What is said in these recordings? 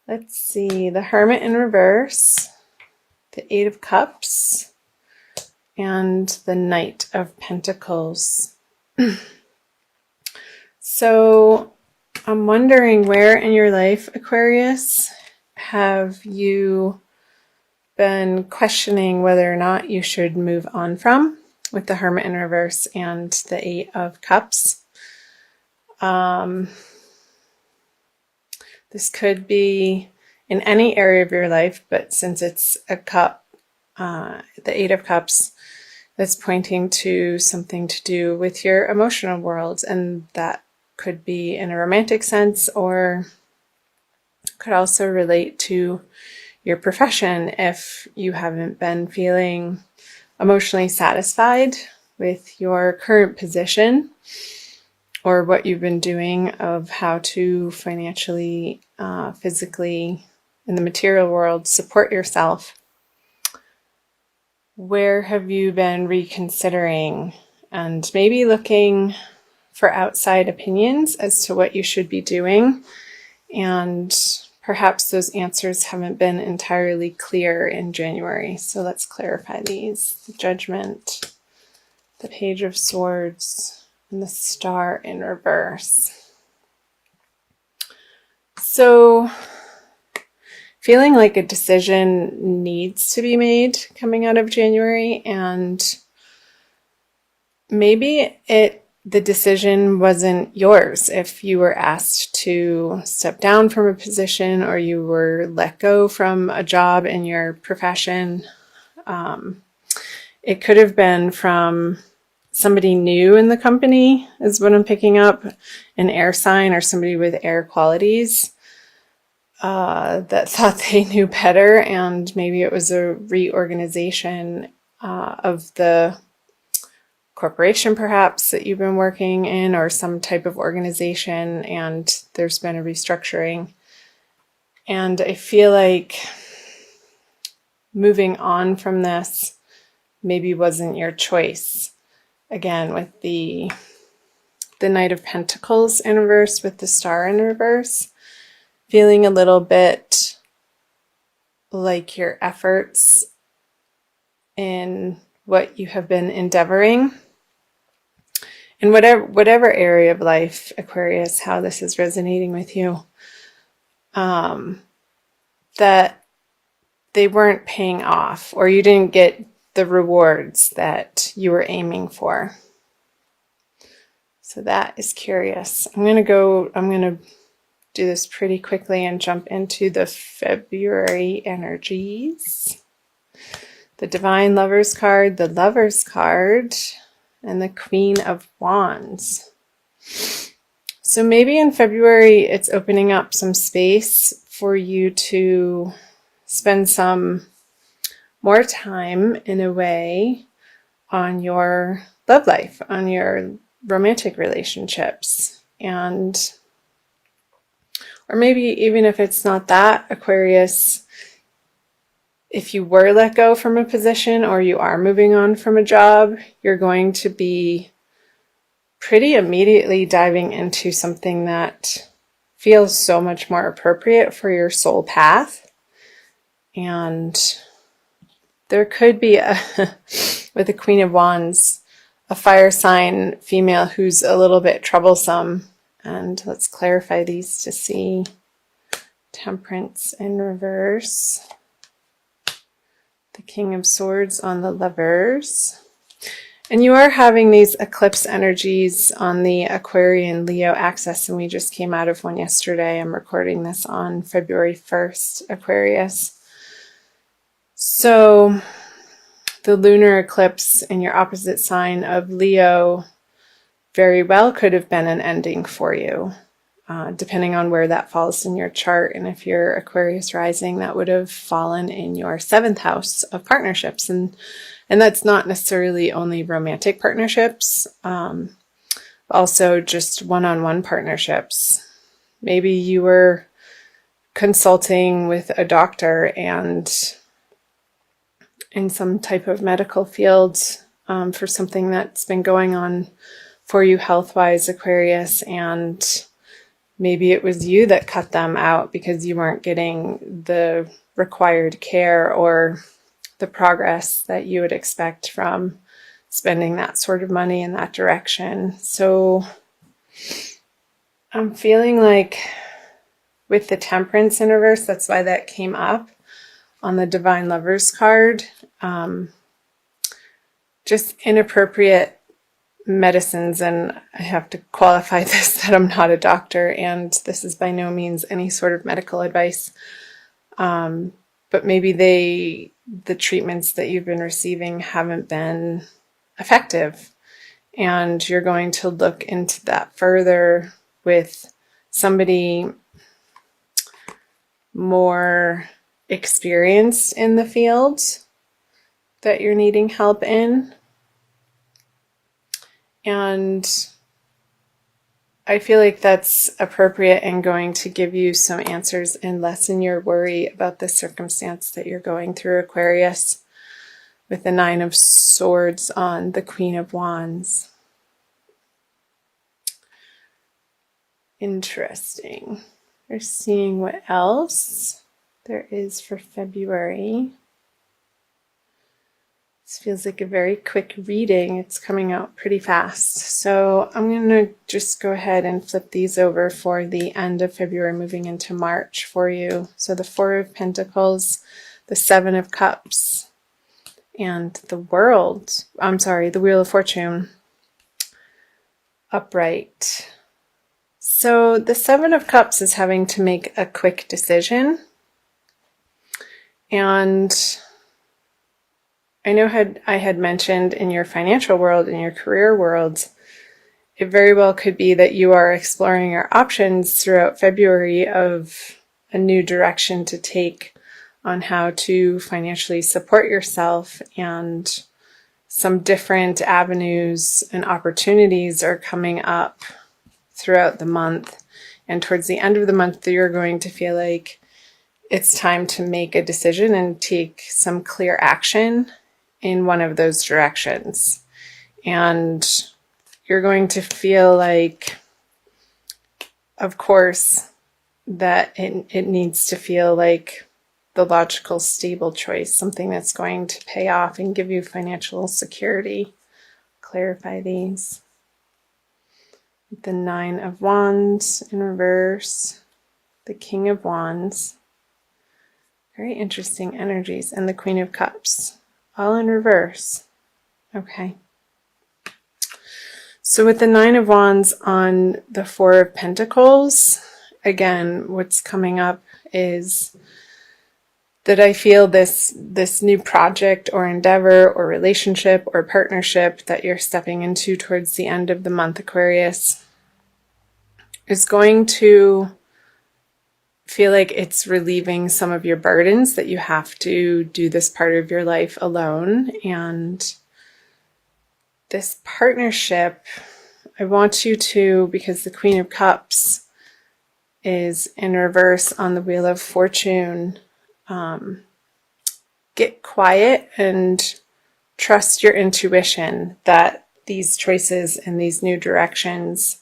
Let's see, the Hermit in reverse, the Eight of Cups, and the Knight of Pentacles. So I'm wondering, where in your life, Aquarius, have you been questioning whether or not you should move on from, with the Hermit in reverse and the Eight of Cups? This could be in any area of your life, but since it's a cup, the Eight of Cups, that's pointing to something to do with your emotional world, and that could be in a romantic sense, or could also relate to your profession if you haven't been feeling emotionally satisfied with your current position, or what you've been doing of how to financially, physically, in the material world, support yourself. Where have you been reconsidering and maybe looking for outside opinions as to what you should be doing? And perhaps those answers haven't been entirely clear in January. So let's clarify these. The Judgment, the Page of Swords, and the Star in reverse. So feeling like a decision needs to be made coming out of January, and maybe the decision wasn't yours. If you were asked to step down from a position, or you were let go from a job in your profession, it could have been from somebody new in the company, is what I'm picking up, an air sign or somebody with air qualities. That thought they knew better, and maybe it was a reorganization of the corporation perhaps that you've been working in, or some type of organization, and there's been a restructuring. And I feel like moving on from this maybe wasn't your choice. Again, with the Knight of Pentacles in reverse, with the Star in reverse, feeling a little bit like your efforts in what you have been endeavoring in whatever area of life, Aquarius, how this is resonating with you, that they weren't paying off, or you didn't get the rewards that you were aiming for. So that is curious. I'm going to do this pretty quickly and jump into the February energies. The Divine Lovers card, the Lovers card, and the Queen of Wands. So maybe in February it's opening up some space for you to spend some more time, in a way, on your love life, on your romantic relationships. And or maybe even if it's not that, Aquarius, if you were let go from a position, or you are moving on from a job, you're going to be pretty immediately diving into something that feels so much more appropriate for your soul path. And there could be, with the Queen of Wands, a fire sign female who's a little bit troublesome. And let's clarify these to see. Temperance in reverse. The King of Swords on the Lovers. And you are having these eclipse energies on the Aquarian Leo axis, and we just came out of one yesterday. I'm recording this on February 1st, Aquarius. So the lunar eclipse in your opposite sign of Leo very well could have been an ending for you, depending on where that falls in your chart. And if you're Aquarius rising, that would have fallen in your 7th house of partnerships. And that's not necessarily only romantic partnerships, also just one-on-one partnerships. Maybe you were consulting with a doctor and in some type of medical field for something that's been going on for you health-wise, Aquarius, and maybe it was you that cut them out because you weren't getting the required care or the progress that you would expect from spending that sort of money in that direction. So I'm feeling like with the Temperance in reverse, that's why that came up on the Divine Lovers card. Just inappropriate medicines, and I have to qualify this that I'm not a doctor, and this is by no means any sort of medical advice. But maybe the treatments that you've been receiving haven't been effective, and you're going to look into that further with somebody more experienced in the field that you're needing help in. And I feel like that's appropriate and going to give you some answers and lessen your worry about the circumstance that you're going through, Aquarius, with the 9 of Swords on the Queen of Wands. Interesting. We're seeing what else there is for February. This feels like a very quick reading. It's coming out pretty fast. So I'm going to just go ahead and flip these over for the end of February, moving into March for you. So the 4 of Pentacles, the 7 of Cups, and the Wheel of Fortune upright. So the 7 of Cups is having to make a quick decision. And I know I had mentioned in your financial world, in your career world, it very well could be that you are exploring your options throughout February of a new direction to take on how to financially support yourself, and some different avenues and opportunities are coming up throughout the month. And towards the end of the month, you're going to feel like it's time to make a decision and take some clear action in one of those directions. And you're going to feel like, of course, that it needs to feel like the logical, stable choice, something that's going to pay off and give you financial security. Clarify these. The 9 of Wands in reverse, the King of Wands. Very interesting energies. And the Queen of Cups, all in reverse. Okay. So with the 9 of Wands on the 4 of Pentacles, again, what's coming up is that I feel this new project or endeavor or relationship or partnership that you're stepping into towards the end of the month, Aquarius, is going to feel like it's relieving some of your burdens, that you have to do this part of your life alone. And this partnership, I want you to, because the Queen of Cups is in reverse on the Wheel of Fortune, get quiet and trust your intuition that these choices and these new directions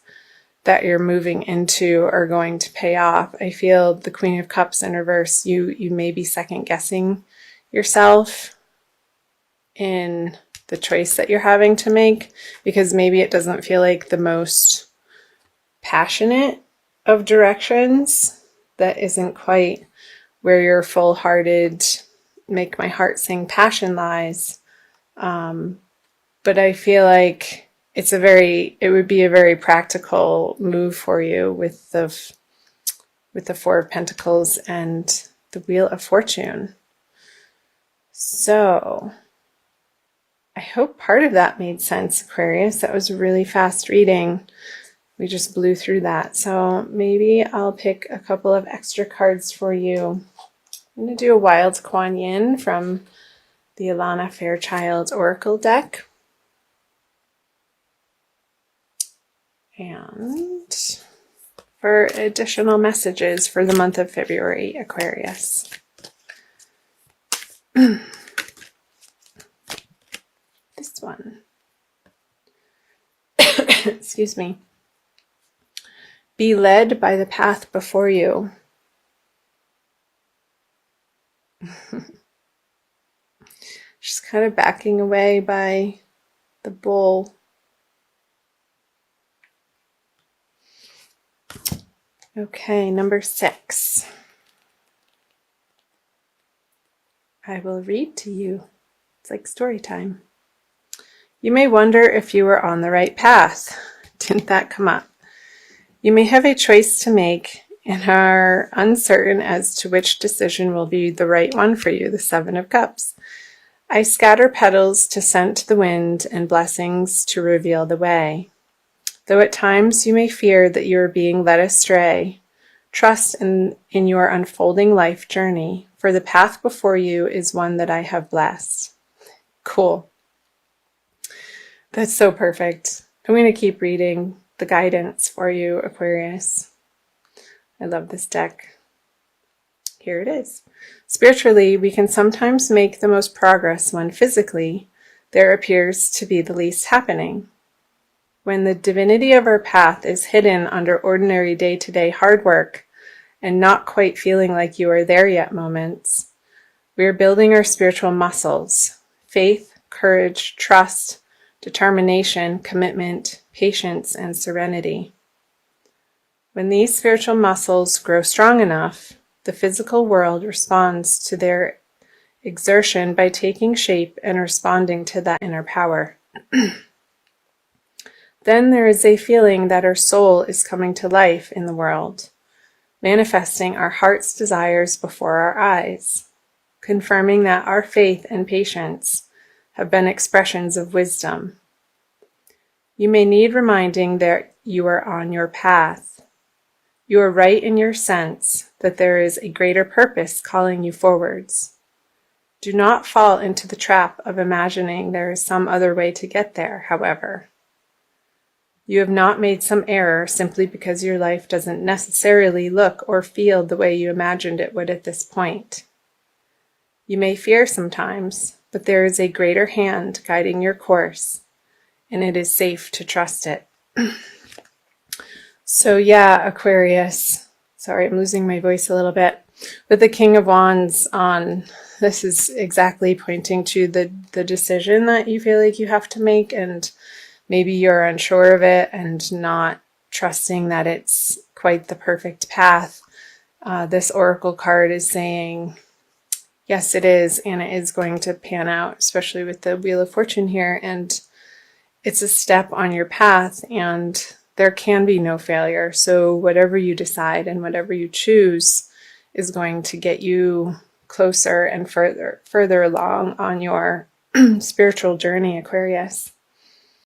that you're moving into are going to pay off. I feel the Queen of Cups in reverse, you may be second guessing yourself in the choice that you're having to make, because maybe it doesn't feel like the most passionate of directions, that isn't quite where your full-hearted, make my heart sing passion lies. But I feel like it would be a very practical move for you with the 4 of Pentacles and the Wheel of Fortune. So I hope part of that made sense, Aquarius. That was a really fast reading. We just blew through that. So maybe I'll pick a couple of extra cards for you. I'm going to do a Wild Kuan Yin from the Alana Fairchild Oracle deck. And for additional messages for the month of February, Aquarius. This one. Excuse me. Be led by the path before you. Just kind of backing away by the bull. Okay, number 6. I will read to you. It's like story time. You may wonder if you are on the right path. Didn't that come up? You may have a choice to make and are uncertain as to which decision will be the right one for you, the 7 of Cups. I scatter petals to scent the wind and blessings to reveal the way. Though at times you may fear that you are being led astray, trust in your unfolding life journey, for the path before you is one that I have blessed. Cool. That's so perfect. I'm going to keep reading the guidance for you, Aquarius. I love this deck. Here it is. Spiritually, we can sometimes make the most progress when physically there appears to be the least happening. When the divinity of our path is hidden under ordinary day-to-day hard work and not quite feeling like you are there yet moments, we are building our spiritual muscles: faith, courage, trust, determination, commitment, patience, and serenity. When these spiritual muscles grow strong enough, the physical world responds to their exertion by taking shape and responding to that inner power. Then there is a feeling that our soul is coming to life in the world, manifesting our heart's desires before our eyes, confirming that our faith and patience have been expressions of wisdom. You may need reminding that you are on your path. You are right in your sense that there is a greater purpose calling you forwards. Do not fall into the trap of imagining there is some other way to get there, however. You have not made some error simply because your life doesn't necessarily look or feel the way you imagined it would at this point. You may fear sometimes, but there is a greater hand guiding your course, and it is safe to trust it. So yeah, Aquarius, sorry, I'm losing my voice a little bit. With the King of Wands on, this is exactly pointing to the decision that you feel like you have to make, and maybe you're unsure of it and not trusting that it's quite the perfect path. This Oracle card is saying, yes, it is, and it is going to pan out, especially with the Wheel of Fortune here, and it's a step on your path, and there can be no failure. So whatever you decide and whatever you choose is going to get you closer and further along on your spiritual journey, Aquarius.